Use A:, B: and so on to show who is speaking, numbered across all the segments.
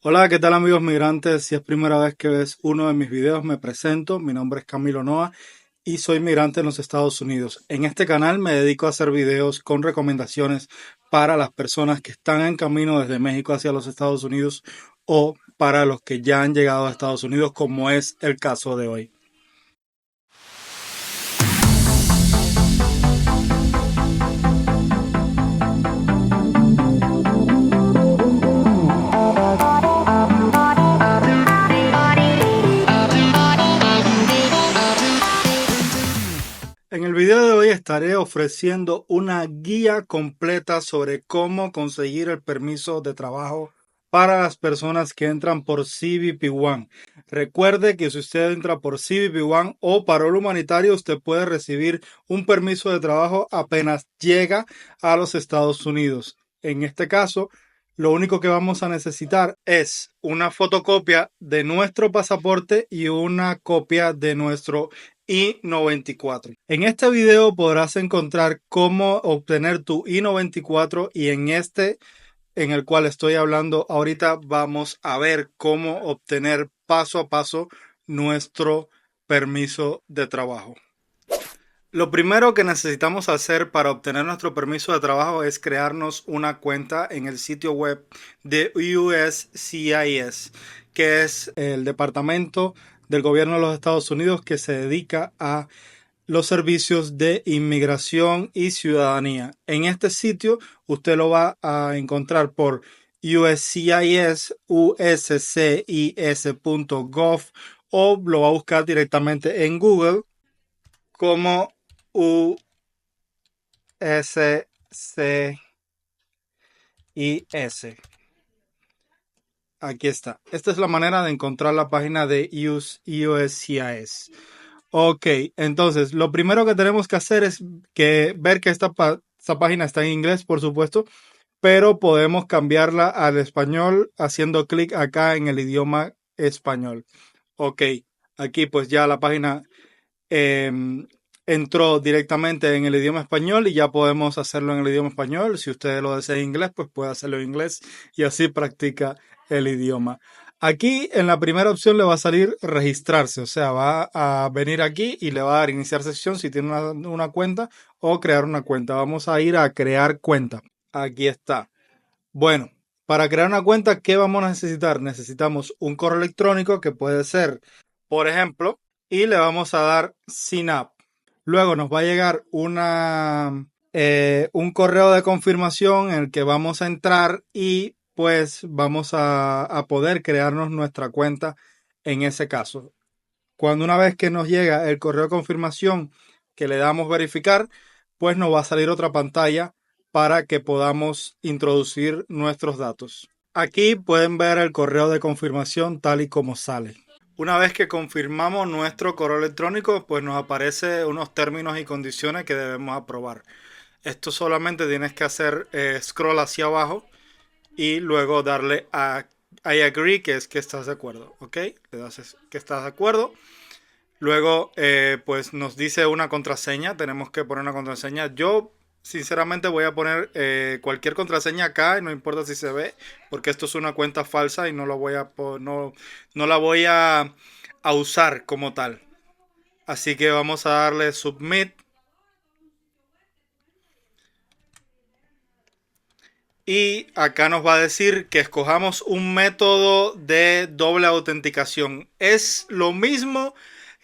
A: Hola, ¿qué tal amigos migrantes? Si es primera vez que ves uno de mis videos, me presento. Mi nombre es Camilo Noa y soy migrante en los Estados Unidos. En este canal me dedico a hacer videos con recomendaciones para las personas que están en camino desde México hacia los Estados Unidos o para los que ya han llegado a Estados Unidos, como es el caso de hoy. En el video de hoy estaré ofreciendo una guía completa sobre cómo conseguir el permiso de trabajo para las personas que entran por CBP One. Recuerde que si usted entra por CBP One o parol humanitario, usted puede recibir un permiso de trabajo apenas llega a los Estados Unidos. En este caso, lo único que vamos a necesitar es una fotocopia de nuestro pasaporte y una copia de nuestro I-94. En este video podrás encontrar cómo obtener tu I-94 y en el cual estoy hablando ahorita, vamos a ver cómo obtener paso a paso nuestro permiso de trabajo. Lo primero que necesitamos hacer para obtener nuestro permiso de trabajo es crearnos una cuenta en el sitio web de USCIS, que es el departamento del gobierno de los Estados Unidos que se dedica a los servicios de inmigración y ciudadanía. En este sitio usted lo va a encontrar por uscis.gov o lo va a buscar directamente en Google como USCIS. Aquí está. Esta es la manera de encontrar la página de USCIS. Ok, entonces lo primero que tenemos que hacer es ver que esta página está en inglés, por supuesto, pero podemos cambiarla al español haciendo clic acá en el idioma español. Ok, aquí pues ya la página entró directamente en el idioma español y ya podemos hacerlo en el idioma español. Si usted lo desea en inglés, pues puede hacerlo en inglés y así practica el idioma. Aquí en la primera opción le va a salir registrarse, o sea, va a venir aquí y le va a dar iniciar sesión si tiene una cuenta o crear una cuenta. Vamos a ir a crear cuenta. Aquí está. Bueno, para crear una cuenta, ¿qué vamos a necesitar? Necesitamos un correo electrónico que puede ser, por ejemplo, y le vamos a dar sign up. Luego nos va a llegar un correo de confirmación en el que vamos a entrar y pues vamos a poder crearnos nuestra cuenta en ese caso. Cuando una vez que nos llega el correo de confirmación que le damos verificar, pues nos va a salir otra pantalla para que podamos introducir nuestros datos. Aquí pueden ver el correo de confirmación tal y como sale. Una vez que confirmamos nuestro correo electrónico, pues nos aparece unos términos y condiciones que debemos aprobar. Esto solamente tienes que hacer scroll hacia abajo y luego darle a I agree, que es que estás de acuerdo, ¿ok? Le das que estás de acuerdo. Luego, pues nos dice una contraseña, tenemos que poner una contraseña. Yo, sinceramente, voy a poner cualquier contraseña acá, no importa si se ve, porque esto es una cuenta falsa y no, no la voy a usar como tal. Así que vamos a darle submit. Y acá nos va a decir que escojamos un método de doble autenticación. Es lo mismo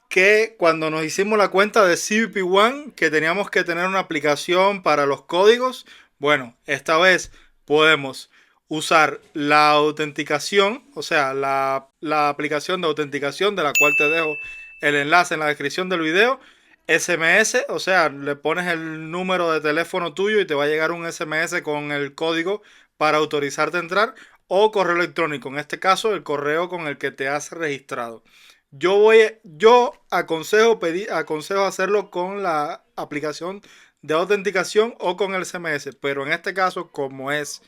A: que cuando nos hicimos la cuenta de CBP One, que teníamos que tener una aplicación para los códigos. Bueno, esta vez podemos usar la autenticación, o sea, la aplicación de autenticación, de la cual te dejo el enlace en la descripción del video. SMS, o sea, le pones el número de teléfono tuyo y te va a llegar un SMS con el código para autorizarte a entrar, o correo electrónico, en este caso el correo con el que te has registrado. Yo aconsejo hacerlo con la aplicación de autenticación o con el SMS, pero en este caso, como es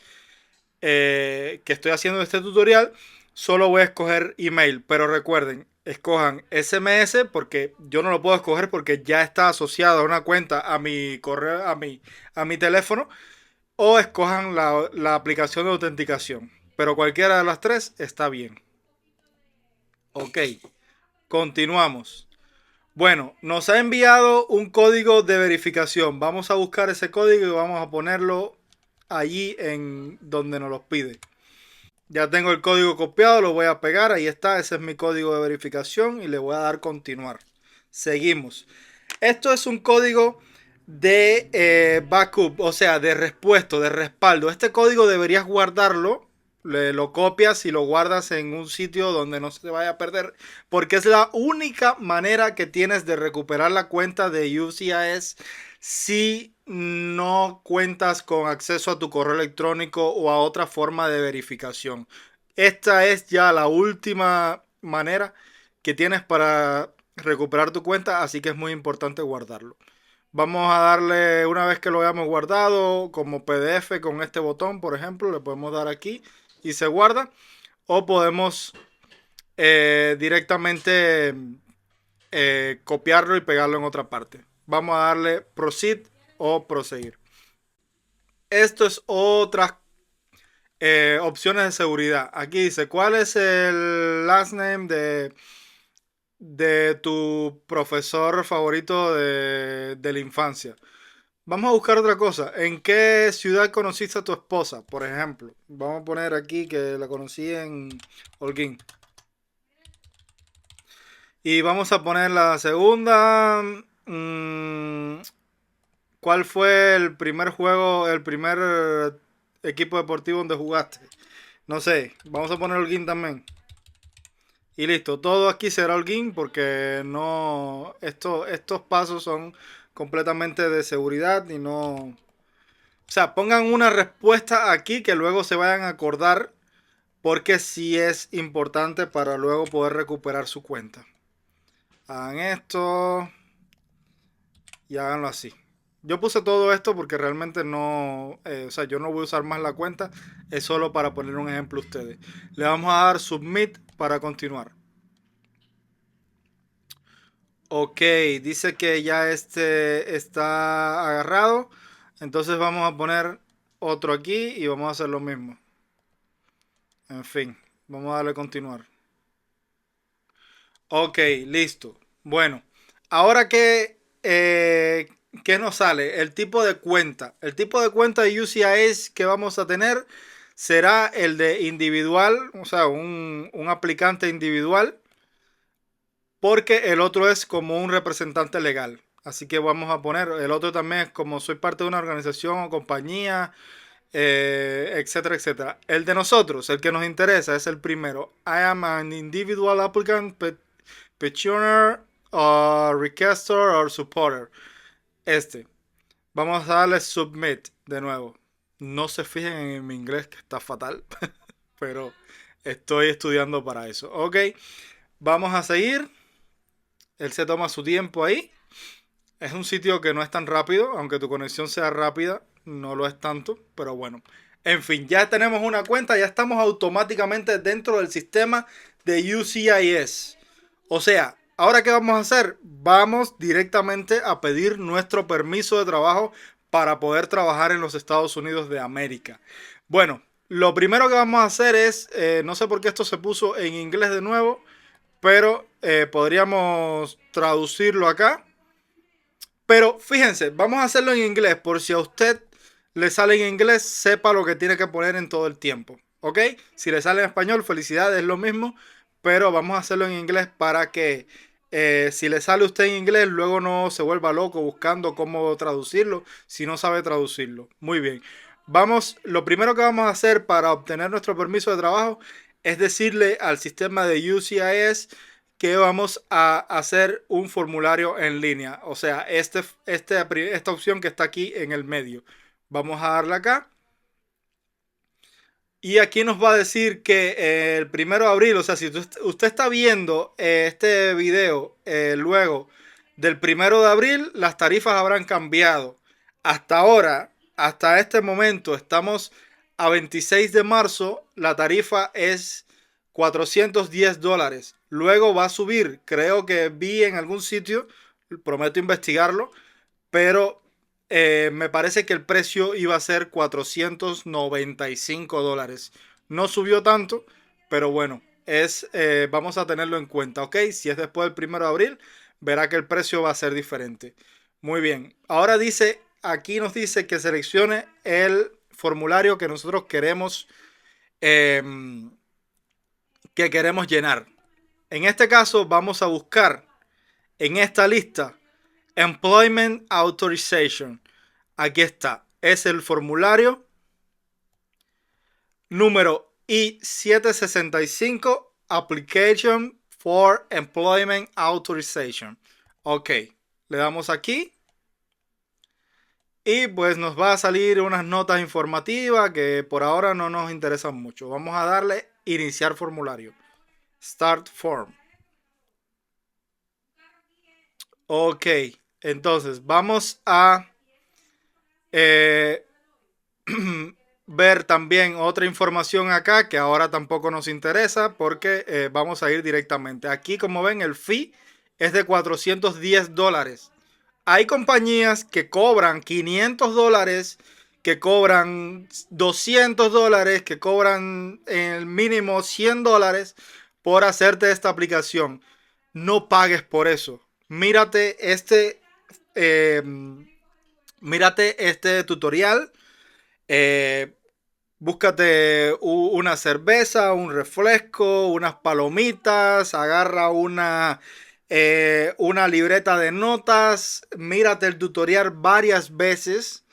A: que estoy haciendo este tutorial, solo voy a escoger email. Pero recuerden, escojan SMS porque yo no lo puedo escoger porque ya está asociado a una cuenta a mi correo, a mi teléfono, o escojan la aplicación de autenticación. pero cualquiera de las tres está bien. Ok, continuamos. Bueno, nos ha enviado un código de verificación. Vamos a buscar ese código y vamos a ponerlo allí en donde nos lo pide. Ya tengo el código copiado, lo voy a pegar, ahí está, ese es mi código de verificación y le voy a dar continuar. Seguimos. Esto es un código de backup, o sea, de repuesto, de respaldo. Este código deberías guardarlo, lo copias y lo guardas en un sitio donde no se te vaya a perder, porque es la única manera que tienes de recuperar la cuenta de UCIS si no cuentas con acceso a tu correo electrónico o a otra forma de verificación. Esta es ya la última manera que tienes para recuperar tu cuenta, así que es muy importante guardarlo. Vamos a darle, una vez que lo hayamos guardado, como PDF con este botón, por ejemplo, le podemos dar aquí y se guarda. O podemos directamente copiarlo y pegarlo en otra parte. Vamos a darle Proceed o Proseguir. Esto es otras opciones de seguridad. Aquí dice, ¿cuál es el last name de tu profesor favorito de la infancia? Vamos a buscar otra cosa. ¿En qué ciudad conociste a tu esposa? Por ejemplo, vamos a poner aquí que la conocí en Holguín. Y vamos a poner la segunda. mm, ¿Cuál fue el primer juego, el primer equipo deportivo donde jugaste? No sé, vamos a poner Holguín también. Y listo, todo aquí será Holguín porque no, estos pasos son completamente de seguridad y no... O sea, pongan una respuesta aquí que luego se vayan a acordar porque sí es importante para luego poder recuperar su cuenta. Hagan esto y háganlo así. Yo puse todo esto porque realmente no, o sea, yo no voy a usar más la cuenta, es solo para poner un ejemplo a ustedes. Le vamos a dar submit para continuar. Ok, dice que ya este está agarrado, entonces vamos a poner otro aquí y vamos a hacer lo mismo. En fin, vamos a darle a continuar. Ok, listo. Bueno, ahora ¿qué nos sale? El tipo de cuenta. El tipo de cuenta de UCIS que vamos a tener será el de individual, o sea, un aplicante individual, porque el otro es como un representante legal. Así que vamos a poner, el otro también es como soy parte de una organización o compañía, etcétera, etcétera. El de nosotros, el que nos interesa, es el primero. I am an individual applicant, petitioner, requester or supporter. Este. Vamos a darle submit de nuevo. No se fijen en mi inglés que está fatal, pero estoy estudiando para eso. Ok, vamos a seguir. Él se toma su tiempo ahí. Es un sitio que no es tan rápido, aunque tu conexión sea rápida, no lo es tanto, pero bueno. En fin, ya tenemos una cuenta, ya estamos automáticamente dentro del sistema de UCIS. O sea, ¿ahora qué vamos a hacer? Vamos directamente a pedir nuestro permiso de trabajo para poder trabajar en los Estados Unidos de América. Bueno, lo primero que vamos a hacer es, no sé por qué esto se puso en inglés de nuevo, pero podríamos traducirlo acá. Pero fíjense, vamos a hacerlo en inglés por si a usted le sale en inglés, sepa lo que tiene que poner en todo el tiempo. ¿Ok? Si le sale en español, felicidades, es lo mismo. Pero vamos a hacerlo en inglés para que si le sale a usted en inglés, luego no se vuelva loco buscando cómo traducirlo si no sabe traducirlo. Muy bien. Vamos, lo primero que vamos a hacer para obtener nuestro permiso de trabajo es decirle al sistema de UCIS que vamos a hacer un formulario en línea. O sea, esta opción que está aquí en el medio. Vamos a darle acá. Y aquí nos va a decir que el 1 de abril, o sea, si usted está viendo este video luego del 1 de abril, las tarifas habrán cambiado. Hasta ahora, hasta este momento, estamos a 26 de marzo, la tarifa es $410. Luego va a subir, creo que vi en algún sitio, prometo investigarlo, pero me parece que el precio iba a ser $495. No subió tanto, pero bueno, vamos a tenerlo en cuenta, ¿ok? Si es después del 1 de abril, verá que el precio va a ser diferente. Muy bien, ahora aquí nos dice que seleccione el formulario que nosotros em, queremos llenar. En este caso vamos a buscar en esta lista Employment Authorization. Aquí está, es el formulario número I-765 Application for Employment Authorization. Ok, le damos aquí y pues nos va a salir unas notas informativas que por ahora no nos interesan mucho. Vamos a darle iniciar formulario. Start form. Ok, entonces vamos a eh, ver también otra información acá que ahora tampoco nos interesa porque vamos a ir directamente. Aquí, como ven, el fee es de $410. Hay compañías que cobran $500, que cobran $200, que cobran el mínimo $100 por hacerte esta aplicación. No pagues por eso. Eh, mírate este tutorial. Eh, Búscate una cerveza, un refresco, unas palomitas, agarra una libreta de notas, mírate el tutorial varias veces,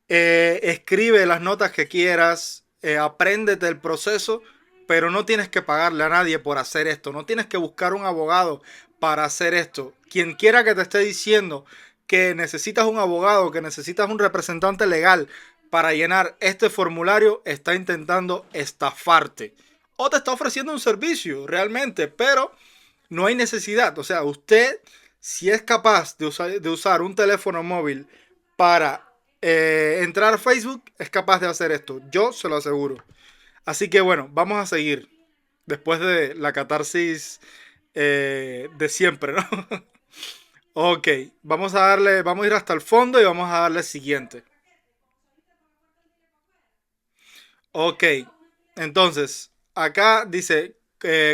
A: escribe las notas que quieras, apréndete el proceso, pero no tienes que pagarle a nadie por hacer esto, no tienes que buscar un abogado para hacer esto. Quien quiera que te esté diciendo que necesitas un abogado, que necesitas un representante legal para llenar este formulario, está intentando estafarte o te está ofreciendo un servicio realmente, pero no hay necesidad. O sea, usted, si es capaz de usar un teléfono móvil para entrar a Facebook, es capaz de hacer esto. Yo se lo aseguro. Así que bueno, vamos a seguir. Después de la catarsis de siempre, ¿no? Ok, vamos a ir hasta el fondo y vamos a darle siguiente. Ok, entonces, acá dice,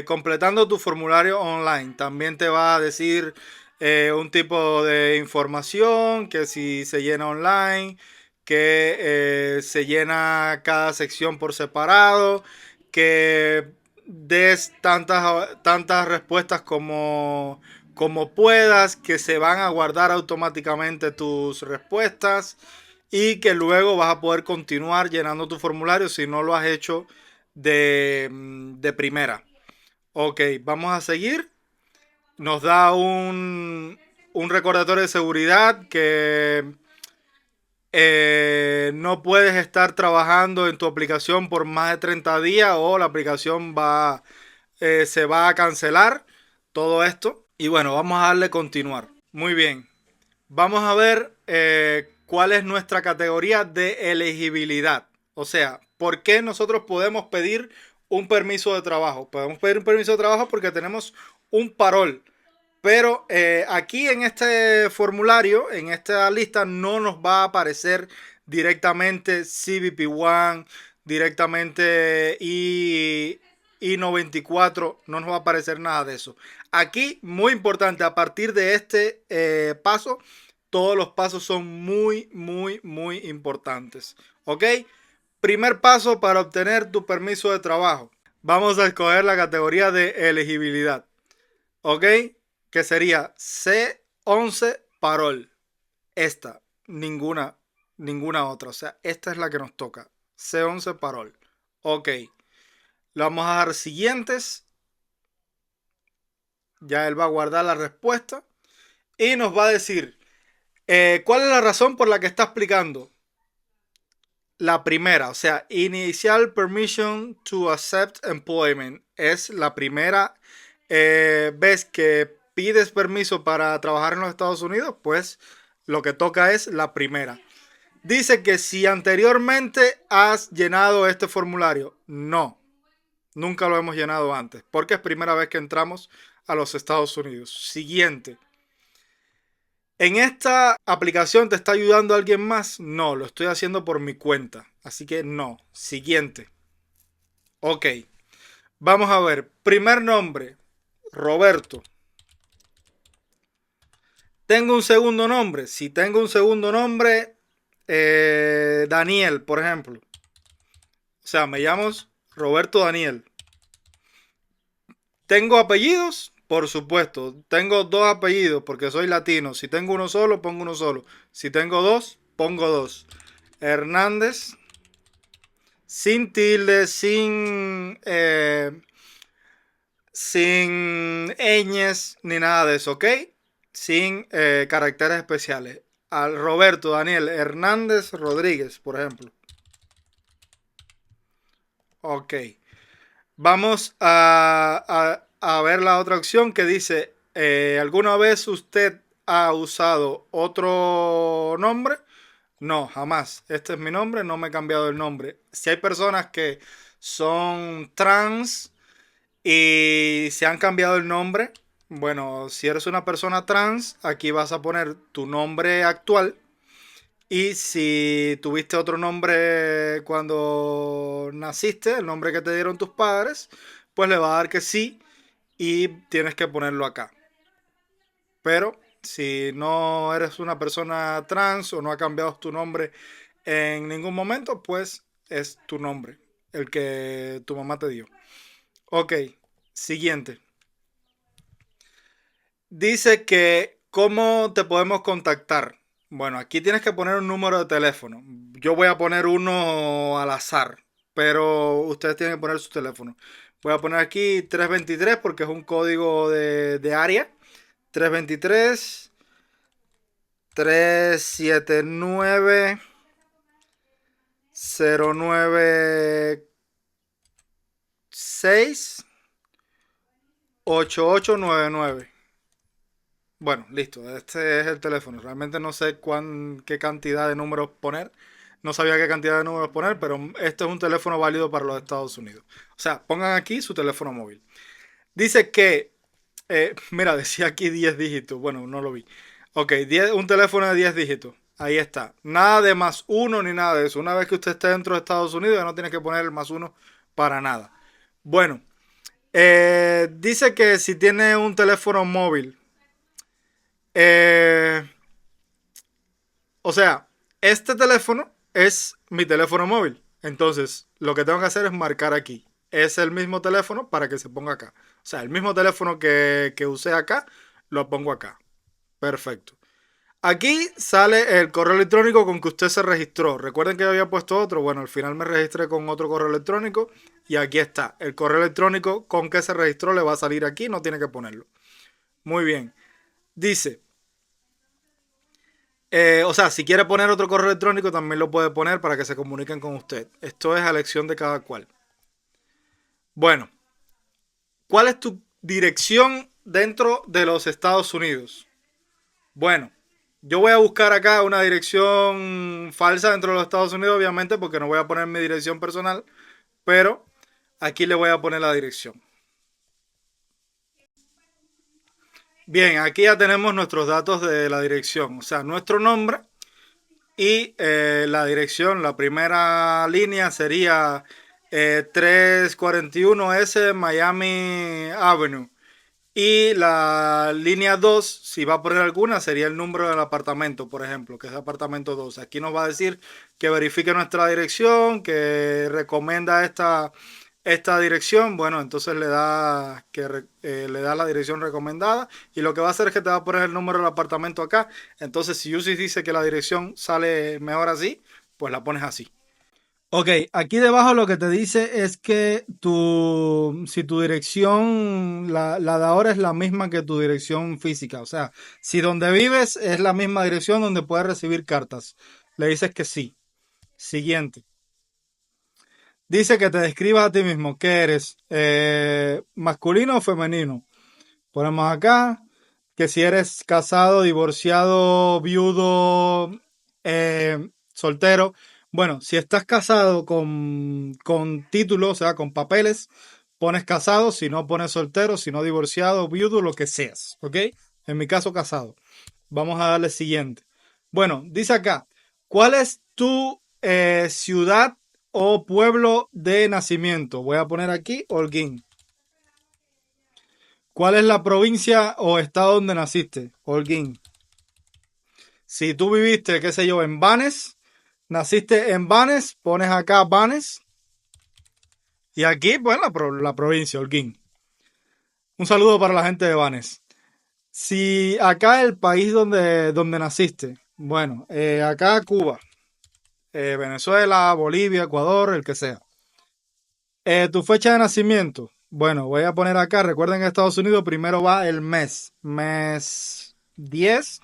A: completando tu formulario online, también te va a decir un tipo de información, que si se llena online, que se llena cada sección por separado, que des tantas respuestas como puedas, que se van a guardar automáticamente tus respuestas y que luego vas a poder continuar llenando tu formulario si no lo has hecho de primera. Ok, vamos a seguir. Nos da un recordatorio de seguridad que no puedes estar trabajando en tu aplicación por más de 30 días o la aplicación se va a cancelar. Todo esto. Y bueno, vamos a darle continuar. Muy bien. Vamos a ver cuál es nuestra categoría de elegibilidad. O sea, ¿por qué nosotros podemos pedir un permiso de trabajo? Podemos pedir un permiso de trabajo porque tenemos un parol. Pero aquí en este formulario, en esta lista, no nos va a aparecer directamente CBP1, directamente I94, no nos va a aparecer nada de eso. Aquí, muy importante, a partir de este paso, todos los pasos son muy, muy, muy importantes. ¿Ok? Primer paso para obtener tu permiso de trabajo. Vamos a escoger la categoría de elegibilidad. ¿Ok? Que sería C11 parol. Esta, ninguna otra. O sea, esta es la que nos toca. C11 parol. Ok. Le vamos a dar siguientes. Ya él va a guardar la respuesta. Y nos va a decir, ¿cuál es la razón por la que está explicando? La primera, o sea, Initial Permission to Accept Employment. Es la primera vez que pides permiso para trabajar en los Estados Unidos, pues lo que toca es la primera. Dice que si anteriormente has llenado este formulario, no, nunca lo hemos llenado antes, porque es primera vez que entramos a los Estados Unidos. Siguiente. ¿En esta aplicación te está ayudando alguien más? No, lo estoy haciendo por mi cuenta. Así que no. Siguiente. Ok, vamos a ver. Primer nombre, Roberto. ¿Tengo un segundo nombre? Si tengo un segundo nombre, Daniel, por ejemplo. O sea, me llamo Roberto Daniel. ¿Tengo apellidos? Por supuesto. Tengo dos apellidos porque soy latino. Si tengo uno solo, pongo uno solo. Si tengo dos, pongo dos. Hernández, sin tilde, sin ñes ni nada de eso, ¿ok? Sin caracteres especiales. Al Roberto Daniel Hernández Rodríguez, por ejemplo. Ok. Vamos a ver la otra opción que dice, ¿alguna vez usted ha usado otro nombre? No, jamás. Este es mi nombre, no me he cambiado el nombre. Si hay personas que son trans y se han cambiado el nombre, bueno, si eres una persona trans, aquí vas a poner tu nombre actual. Y si tuviste otro nombre cuando naciste, el nombre que te dieron tus padres, pues le va a dar que sí y tienes que ponerlo acá. Pero si no eres una persona trans o no ha cambiado tu nombre en ningún momento, pues es tu nombre, el que tu mamá te dio. Ok, siguiente. Dice que ¿cómo te podemos contactar? Bueno, aquí tienes que poner un número de teléfono. Yo voy a poner uno al azar, pero ustedes tienen que poner su teléfono. Voy a poner aquí 323 porque es un código de área. 323 379 096 8899. Bueno, listo, este es el teléfono. Realmente no sé qué cantidad de números poner. No sabía qué cantidad de números poner, pero este es un teléfono válido para los Estados Unidos. O sea, pongan aquí su teléfono móvil. Dice que, mira, decía aquí 10 dígitos. Bueno, no lo vi. Ok, un teléfono de 10 dígitos. Ahí está. Nada de más uno ni nada de eso. Una vez que usted esté dentro de Estados Unidos, ya no tiene que poner el más uno para nada. Bueno, dice que si tiene un teléfono móvil, eh, o sea, este teléfono es mi teléfono móvil. Entonces, lo que tengo que hacer es marcar aquí. Es el mismo teléfono para que se ponga acá. O sea, el mismo teléfono que usé acá, lo pongo acá. Perfecto. Aquí sale el correo electrónico con que usted se registró. Recuerden que yo había puesto otro. Bueno, al final me registré con otro correo electrónico. Y aquí está. El correo electrónico con que se registró le va a salir aquí. No tiene que ponerlo. Muy bien. Dice, o sea, si quiere poner otro correo electrónico, también lo puede poner para que se comuniquen con usted. Esto es a elección de cada cual. Bueno, ¿cuál es tu dirección dentro de los Estados Unidos? Bueno, yo voy a buscar acá una dirección falsa dentro de los Estados Unidos, obviamente, porque no voy a poner mi dirección personal, pero aquí le voy a poner la dirección. Bien, aquí ya tenemos nuestros datos de la dirección, o sea, nuestro nombre y la dirección. La primera línea sería 341 S Miami Avenue. Y la línea 2 si va a poner alguna, sería el número del apartamento, por ejemplo, que es apartamento 2. Aquí nos va a decir que verifique nuestra dirección, que recomienda esta dirección. Bueno, entonces le da la dirección recomendada. Y lo que va a hacer es que te va a poner el número del apartamento acá. Entonces, si Uzi dice que la dirección sale mejor así, pues la pones así. Ok, aquí debajo lo que te dice es que si tu dirección, la de ahora es la misma que tu dirección física. O sea, si donde vives es la misma dirección donde puedes recibir cartas. Le dices que sí. Siguiente. Dice que te describas a ti mismo. ¿Qué eres? ¿Masculino o femenino? Ponemos acá que si eres casado, divorciado, viudo, soltero. Bueno, si estás casado con título, o sea, con papeles, pones casado, si no pones soltero, si no divorciado, viudo, lo que seas, ¿ok? En mi caso, casado. Vamos a darle siguiente. Bueno, dice acá, ¿cuál es tu ciudad o pueblo de nacimiento. Voy a poner aquí Holguín. ¿Cuál es la provincia o estado donde naciste? Holguín. Si tú viviste, qué sé yo, en Banes, naciste en Banes, pones acá Banes. Y aquí, pues, la provincia, Holguín. Un saludo para la gente de Banes. Si acá el país donde naciste, bueno, acá Cuba, Venezuela, Bolivia, Ecuador, el que sea. Tu fecha de nacimiento, bueno, voy a poner acá, recuerden que en Estados Unidos primero va el mes. Mes 10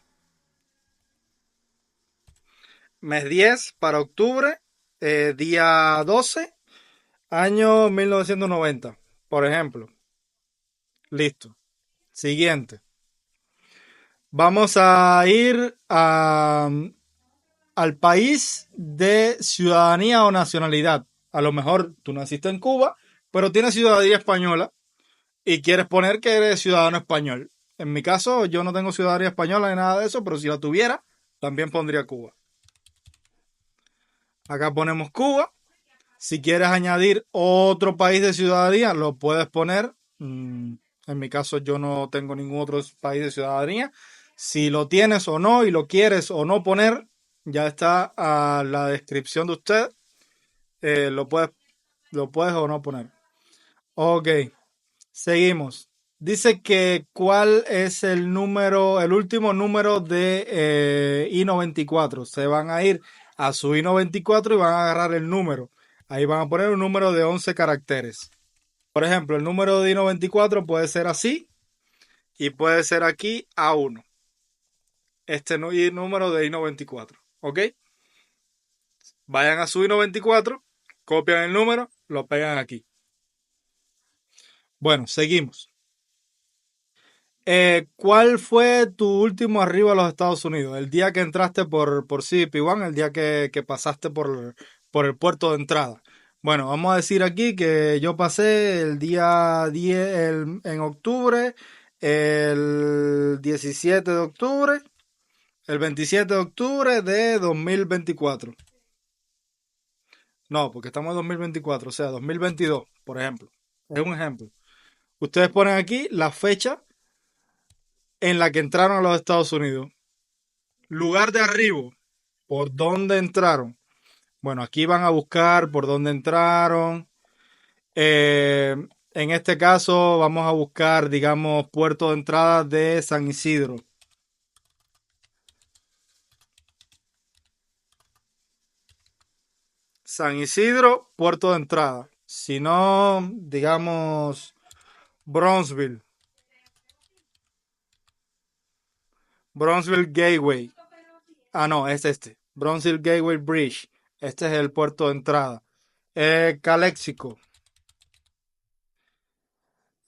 A: para octubre, día 12, año 1990, por ejemplo. Listo. Siguiente. Vamos a ir al país de ciudadanía o nacionalidad. A lo mejor tú naciste en Cuba, pero tienes ciudadanía española y quieres poner que eres ciudadano español. En mi caso, yo no tengo ciudadanía española ni nada de eso, pero si la tuviera, también pondría Cuba. Acá ponemos Cuba. Si quieres añadir otro país de ciudadanía, lo puedes poner. En mi caso, yo no tengo ningún otro país de ciudadanía. Si lo tienes o no y lo quieres o no poner, ya está a la descripción de usted. Eh, lo puedes, lo puedes o no poner. Ok, seguimos. Dice que cuál es el último número de I-94. Se van a ir a su I-94 y van a agarrar el número. Ahí van a poner un número de 11 caracteres. Por ejemplo, el número de I-94 puede ser así y puede ser aquí A1. Este número de I-94. ¿Ok? Vayan a su I-94, copian el número, lo pegan aquí. Bueno, seguimos. ¿Cuál fue tu último arribo a los Estados Unidos? El día que entraste por CBP-1, el día que pasaste por el puerto de entrada. Bueno, vamos a decir aquí que yo pasé el día 10 en octubre, el 17 de octubre, el 27 de octubre de 2024. No, porque estamos en 2024, o sea, 2022, por ejemplo. Es un ejemplo. Ustedes ponen aquí la fecha en la que entraron a los Estados Unidos. Lugar de arribo, ¿por dónde entraron? Bueno, aquí van a buscar por dónde entraron. Eh, en este caso vamos a buscar, digamos, puerto de entrada de San Isidro. San Isidro, puerto de entrada. Si no, digamos, Bronzeville. Bronzeville Gateway. Ah, no, es este. Bronzeville Gateway Bridge. Este es el puerto de entrada. Calexico.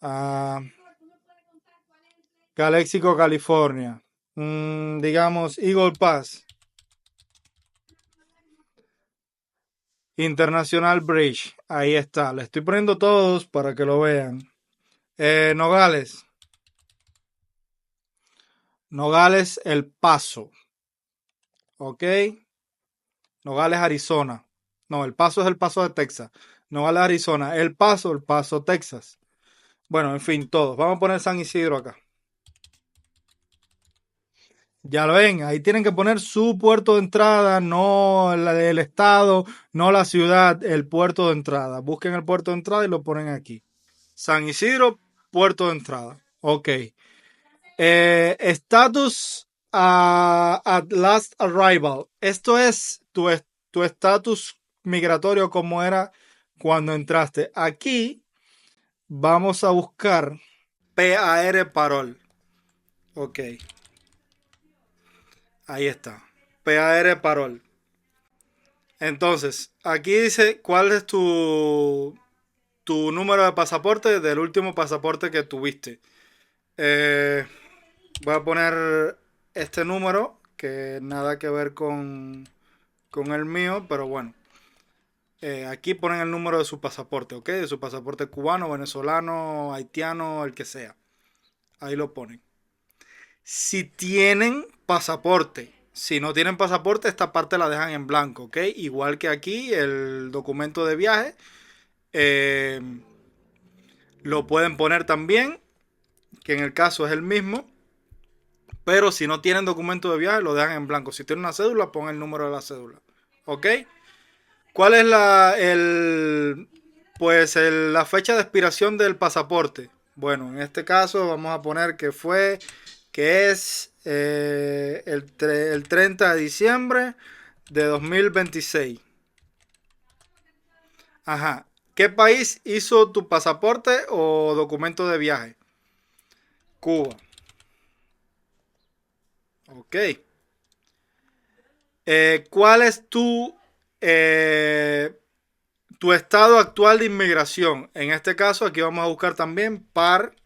A: Ah, Calexico, California. Digamos, Eagle Pass. International Bridge. Ahí está. Le estoy poniendo todos para que lo vean. Nogales. Nogales, El Paso. Ok. Nogales, Arizona. No, El Paso es El Paso de Texas. Nogales, Arizona. El Paso, Texas. Bueno, en fin, todos. Vamos a poner San Isidro acá. Ya lo ven, ahí tienen que poner su puerto de entrada, no el estado, no la ciudad, el puerto de entrada. Busquen el puerto de entrada y lo ponen aquí. San Isidro, puerto de entrada. Ok. Estatus at last arrival. Esto es tu estatus migratorio como era cuando entraste. Aquí vamos a buscar PAR parol. Ok. Ahí está. PAR parol. Entonces, aquí dice cuál es tu número de pasaporte del último pasaporte que tuviste. Eh, Voy a poner este número, que nada que ver con el mío, pero bueno. Aquí ponen el número de su pasaporte, ¿ok? De su pasaporte cubano, venezolano, haitiano, el que sea. Ahí lo ponen. Si tienen pasaporte Si no tienen pasaporte, esta parte la dejan en blanco, ¿ok? Igual que aquí, el documento de viaje eh, lo pueden poner también, que en el caso es el mismo. Pero si no tienen documento de viaje, lo dejan en blanco. Si tienen una cédula, pon el número de la cédula. ¿Ok? ¿Cuál es la fecha de expiración del pasaporte? Bueno, en este caso vamos a poner que es el 30 de diciembre de 2026. Ajá. ¿Qué país hizo tu pasaporte o documento de viaje? Cuba. Ok. ¿Cuál es eh, tu estado actual de inmigración? En este caso, aquí vamos a buscar también parol.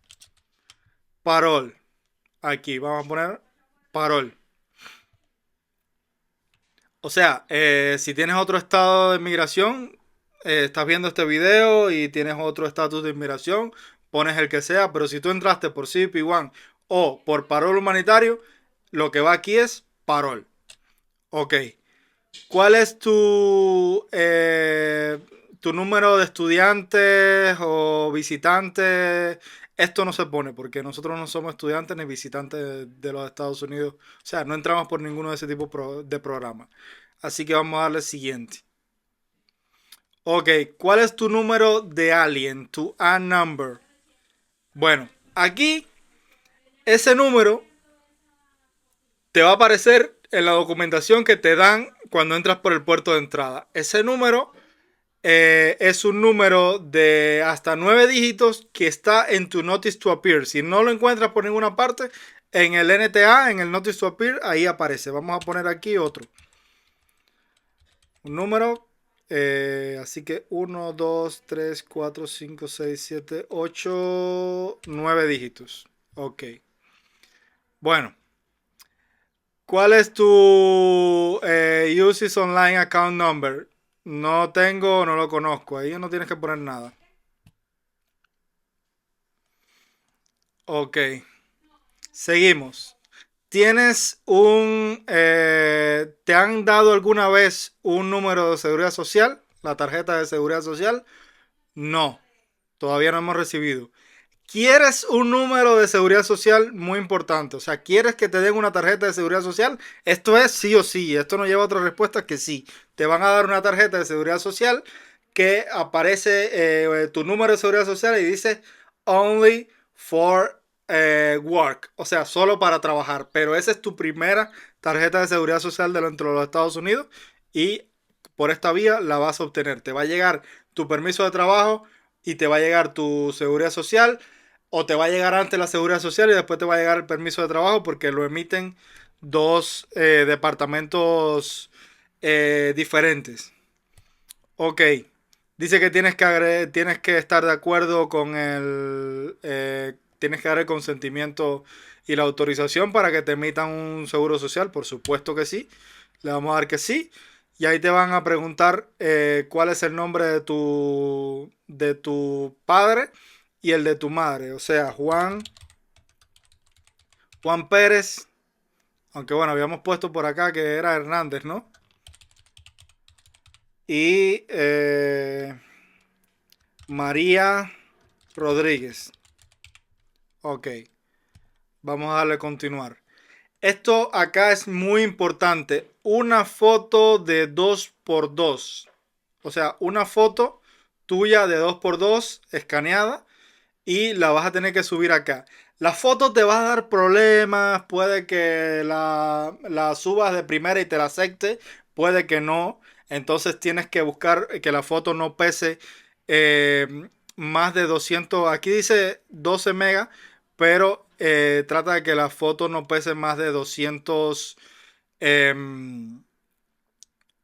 A: Aquí vamos a poner parol. O sea, si tienes otro estado de inmigración, estás viendo este video y tienes otro estatus de inmigración, pones el que sea, pero si tú entraste por CBP-1 o por parol humanitario, lo que va aquí es parol. Ok. ¿Cuál es tu número de estudiantes o visitantes? Esto no se pone porque nosotros no somos estudiantes ni visitantes de los Estados Unidos. O sea, no entramos por ninguno de ese tipo de programas. Así que vamos a darle siguiente. Ok, ¿cuál es tu número de alien? Tu A number. Bueno, aquí ese número te va a aparecer en la documentación que te dan cuando entras por el puerto de entrada. Ese número es un número de hasta 9 dígitos que está en tu Notice to Appear. Si no lo encuentras por ninguna parte, en el NTA, en el Notice to Appear, ahí aparece. Vamos a poner aquí otro. Un número. Así que 1, 2, 3, 4, 5, 6, 7, 8, 9 dígitos. Ok. Bueno. ¿Cuál es tu USIS Online Account Number? No tengo, no lo conozco. Ahí no tienes que poner nada. Ok. Seguimos. ¿Te han dado alguna vez un número de seguridad social? ¿La tarjeta de seguridad social? No, todavía no hemos recibido. ¿Quieres un número de seguridad social? Muy importante. O sea, ¿quieres que te den una tarjeta de seguridad social? Esto es sí o sí. Esto no lleva otra respuesta que sí. Te van a dar una tarjeta de seguridad social que aparece tu número de seguridad social y dice only for work. O sea, solo para trabajar. Pero esa es tu primera tarjeta de seguridad social dentro de los Estados Unidos y por esta vía la vas a obtener. Te va a llegar tu permiso de trabajo y te va a llegar tu seguridad social o te va a llegar antes la seguridad social y después te va a llegar el permiso de trabajo porque lo emiten dos departamentos diferentes. Ok. Dice que tienes que estar de acuerdo con tienes que dar el consentimiento y la autorización para que te emitan un seguro social. Por supuesto que sí. Le vamos a dar que sí. Y ahí te van a preguntar cuál es el nombre de tu padre y el de tu madre. O sea, Juan Pérez. Aunque bueno, habíamos puesto por acá que era Hernández, ¿no? Y María Rodríguez. Ok, vamos a darle a continuar. Esto acá es muy importante. Una foto de 2x2. O sea, una foto tuya de 2x2 escaneada y la vas a tener que subir acá. La foto te va a dar problemas, puede que la subas de primera y te la acepte, puede que no. Entonces tienes que buscar que la foto no pese más de 200. Aquí dice 12 megas, pero trata de que la foto no pese más de 200 em,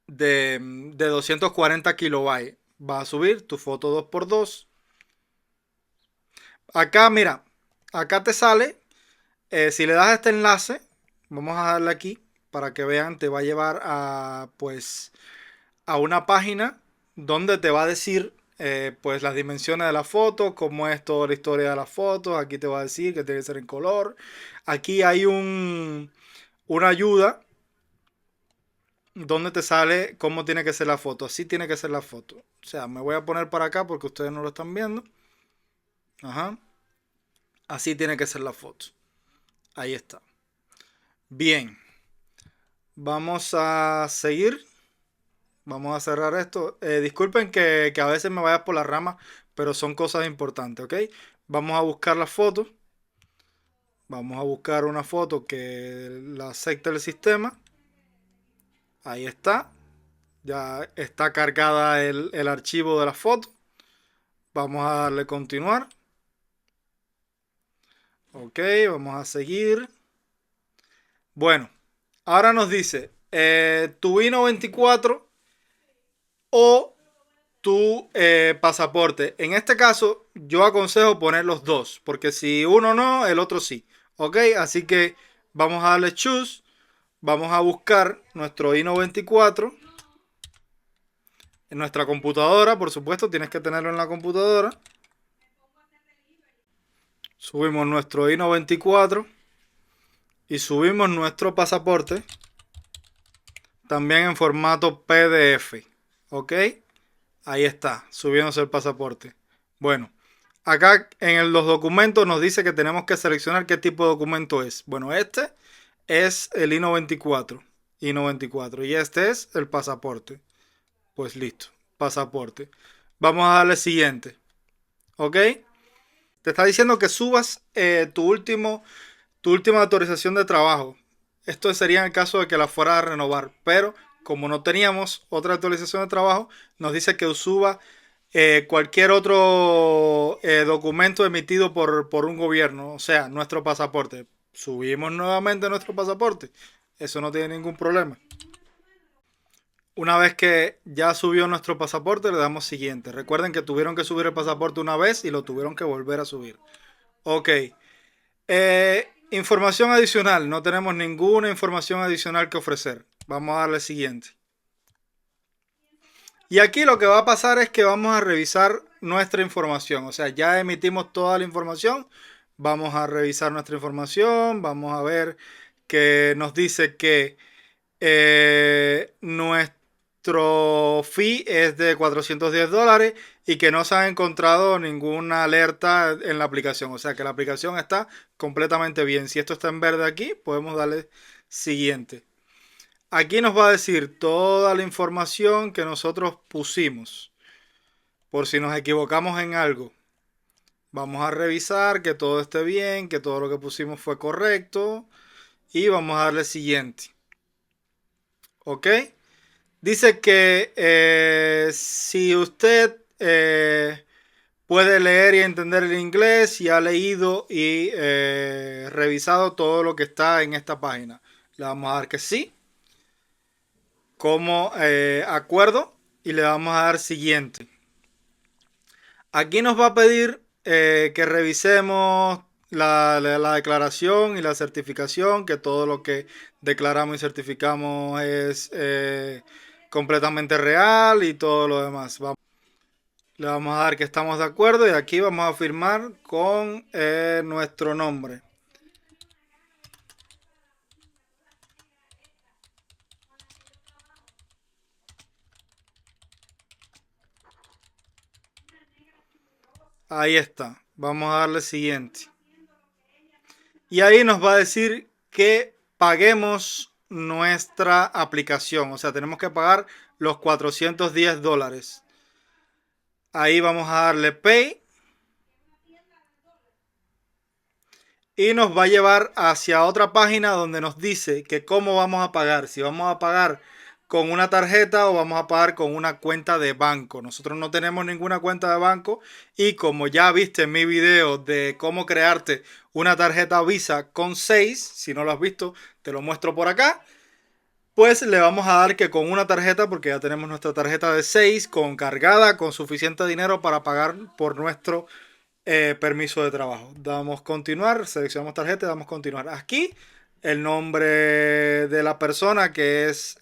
A: de 240 kilobytes. Va a subir tu foto 2x2. Acá, mira, acá te sale, si le das a este enlace, vamos a darle aquí para que vean, te va a llevar a, pues, a una página donde te va a decir, pues, las dimensiones de la foto, cómo es toda la historia de la foto. Aquí te va a decir que tiene que ser en color. Aquí hay una ayuda donde te sale cómo tiene que ser la foto. Así tiene que ser la foto. O sea, me voy a poner para acá porque ustedes no lo están viendo. Ajá. Así tiene que ser la foto. Ahí está. Bien. Vamos a seguir. Vamos a cerrar esto. Disculpen que a veces me vaya por la rama, pero son cosas importantes, ¿ok? Vamos a buscar la foto. Vamos a buscar una foto que la acepte el sistema. Ahí está. Ya está cargada el archivo de la foto. Vamos a darle continuar. Ok, vamos a seguir. Bueno, ahora nos dice tu I-94 o tu pasaporte. En este caso, yo aconsejo poner los dos, porque si uno no, el otro sí. Ok, así que vamos a darle choose. Vamos a buscar nuestro I-94 en nuestra computadora. Por supuesto, tienes que tenerlo en la computadora. Subimos nuestro I-94 y subimos nuestro pasaporte también en formato PDF. Ok, ahí está, subiéndose el pasaporte. Bueno, acá en los documentos nos dice que tenemos que seleccionar qué tipo de documento es. Bueno, este es el I-94. I-94 y este es el pasaporte. Pues listo, pasaporte. Vamos a darle siguiente. ¿Ok? Te está diciendo que subas tu última autorización de trabajo. Esto sería en el caso de que la fuera a renovar. Pero como no teníamos otra actualización de trabajo, nos dice que suba cualquier otro documento emitido por un gobierno. O sea, nuestro pasaporte. Subimos nuevamente nuestro pasaporte. Eso no tiene ningún problema. Una vez que ya subió nuestro pasaporte, le damos siguiente. Recuerden que tuvieron que subir el pasaporte una vez y lo tuvieron que volver a subir. Ok. Información adicional. No tenemos ninguna información adicional que ofrecer. Vamos a darle siguiente. Y aquí lo que va a pasar es que vamos a revisar nuestra información. O sea, ya emitimos toda la información. Vamos a revisar nuestra información. Vamos a ver que nos dice que nuestro fee es de $410 y que no se ha encontrado ninguna alerta en la aplicación. O sea que la aplicación está completamente bien. Si esto está en verde aquí, podemos darle siguiente. Aquí nos va a decir toda la información que nosotros pusimos. Por si nos equivocamos en algo. Vamos a revisar que todo esté bien, que todo lo que pusimos fue correcto. Y vamos a darle siguiente. ¿Ok? Dice que si usted puede leer y entender el inglés y ha leído y revisado todo lo que está en esta página, le vamos a dar que sí, como acuerdo, y le vamos a dar siguiente. Aquí nos va a pedir que revisemos la declaración y la certificación, que todo lo que declaramos y certificamos es completamente real y todo lo demás. Le vamos a dar que estamos de acuerdo y aquí vamos a firmar con nuestro nombre. Ahí está. Vamos a darle siguiente. Y ahí nos va a decir que paguemos nuestra aplicación. O sea, tenemos que pagar los $410. Ahí vamos a darle Pay. Y nos va a llevar hacia otra página donde nos dice que cómo vamos a pagar. Si vamos a pagar con una tarjeta o vamos a pagar con una cuenta de banco. Nosotros no tenemos ninguna cuenta de banco y como ya viste en mi video de cómo crearte una tarjeta Visa con 6, si no lo has visto, te lo muestro por acá. Pues le vamos a dar que con una tarjeta, porque ya tenemos nuestra tarjeta de 6 con cargada, con suficiente dinero para pagar por nuestro permiso de trabajo. Damos continuar, seleccionamos tarjeta, damos continuar. Aquí el nombre de la persona que es,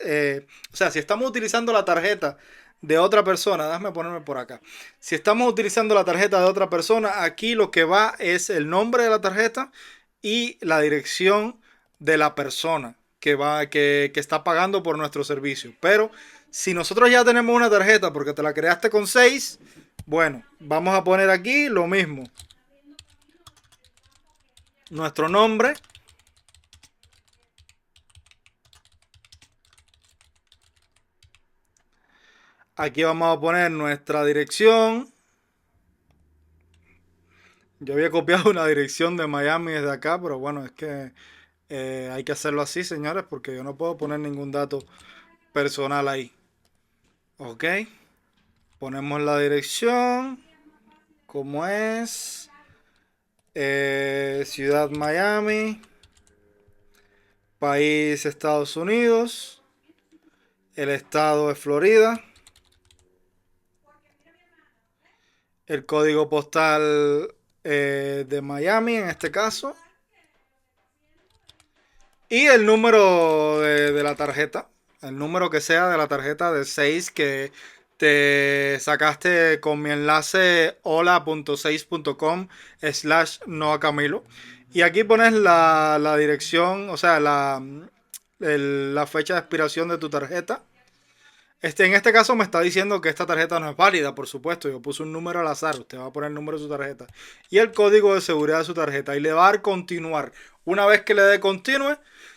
A: o sea, si estamos utilizando la tarjeta de otra persona, déjame ponerme por acá. Si estamos utilizando la tarjeta de otra persona, aquí lo que va es el nombre de la tarjeta y la dirección de la persona que está pagando por nuestro servicio. Pero si nosotros ya tenemos una tarjeta porque te la creaste con 6, bueno, vamos a poner aquí lo mismo. Nuestro nombre. Aquí vamos a poner nuestra dirección. Yo había copiado una dirección de Miami desde acá, pero bueno, es que hay que hacerlo así, señores, porque yo no puedo poner ningún dato personal ahí. Ok. Ponemos la dirección. Como es. Ciudad Miami. País Estados Unidos. El estado es Florida. El código postal de Miami en este caso. Y el número de la tarjeta. El número que sea de la tarjeta de 6 que te sacaste con mi enlace hola.6.com/Noah Camilo. Y aquí pones la dirección, o sea, la fecha de expiración de tu tarjeta. En este caso me está diciendo que esta tarjeta no es válida, por supuesto. Yo puse un número al azar. Usted va a poner el número de su tarjeta y el código de seguridad de su tarjeta. Y le va a dar continuar. Una vez que le dé continue,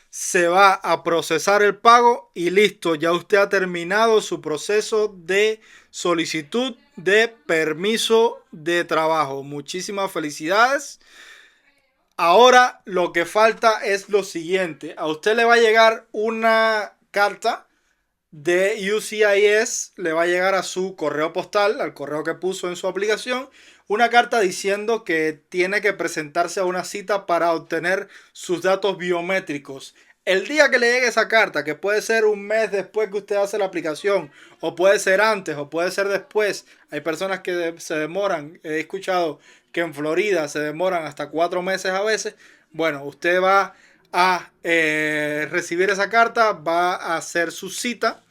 A: se va a procesar el pago y listo. Ya usted ha terminado su proceso de solicitud de permiso de trabajo. Muchísimas felicidades. Ahora lo que falta es lo siguiente. A usted le va a llegar una carta de USCIS, le va a llegar a su correo postal, al correo que puso en su aplicación, una carta diciendo que tiene que presentarse a una cita para obtener sus datos biométricos. El día que le llegue esa carta, que puede ser un mes después que usted hace la aplicación, o puede ser antes, o puede ser después. Hay personas que se demoran, he escuchado que en Florida se demoran hasta 4 meses a veces. Bueno, usted va a recibir esa carta, va a hacer su cita.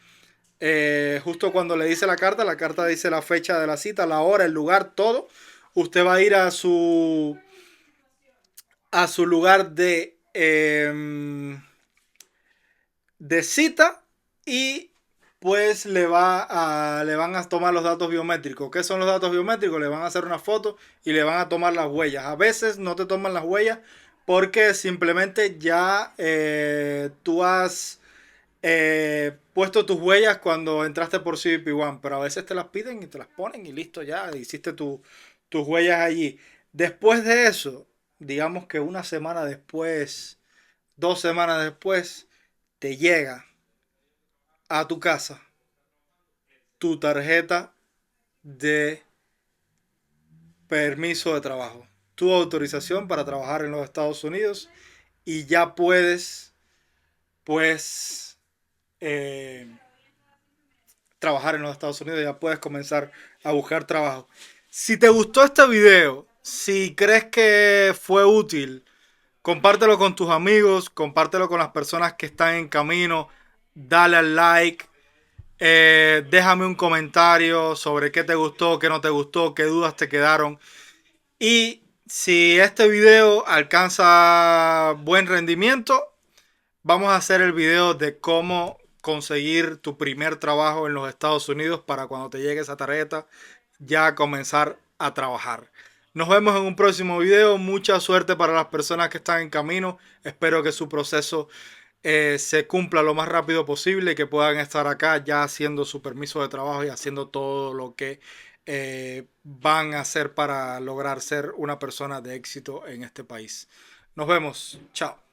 A: Justo cuando le dice la carta dice la fecha de la cita, la hora, el lugar, todo. Usted va a ir a su lugar de cita y pues le van a tomar los datos biométricos. ¿Qué son los datos biométricos? Le van a hacer una foto y le van a tomar las huellas. A veces no te toman las huellas porque simplemente ya tú has puesto tus huellas cuando entraste por CBP One, pero a veces te las piden y te las ponen y listo, ya hiciste tus huellas allí. Después de eso, digamos que una semana después, 2 semanas después, te llega a tu casa tu tarjeta de permiso de trabajo, tu autorización para trabajar en los Estados Unidos y ya puedes, pues, eh, trabajar en los Estados Unidos, ya puedes comenzar a buscar trabajo. Si te gustó este video, si crees que fue útil, compártelo con tus amigos, compártelo con las personas que están en camino, dale al like, déjame un comentario sobre qué te gustó, qué no te gustó, qué dudas te quedaron. Y si este video alcanza buen rendimiento, vamos a hacer el video de cómo conseguir tu primer trabajo en los Estados Unidos para cuando te llegue esa tarjeta ya comenzar a trabajar. Nos vemos en un próximo video. Mucha suerte para las personas que están en camino. Espero que su proceso se cumpla lo más rápido posible y que puedan estar acá ya haciendo su permiso de trabajo y haciendo todo lo que van a hacer para lograr ser una persona de éxito en este país. Nos vemos. Chao.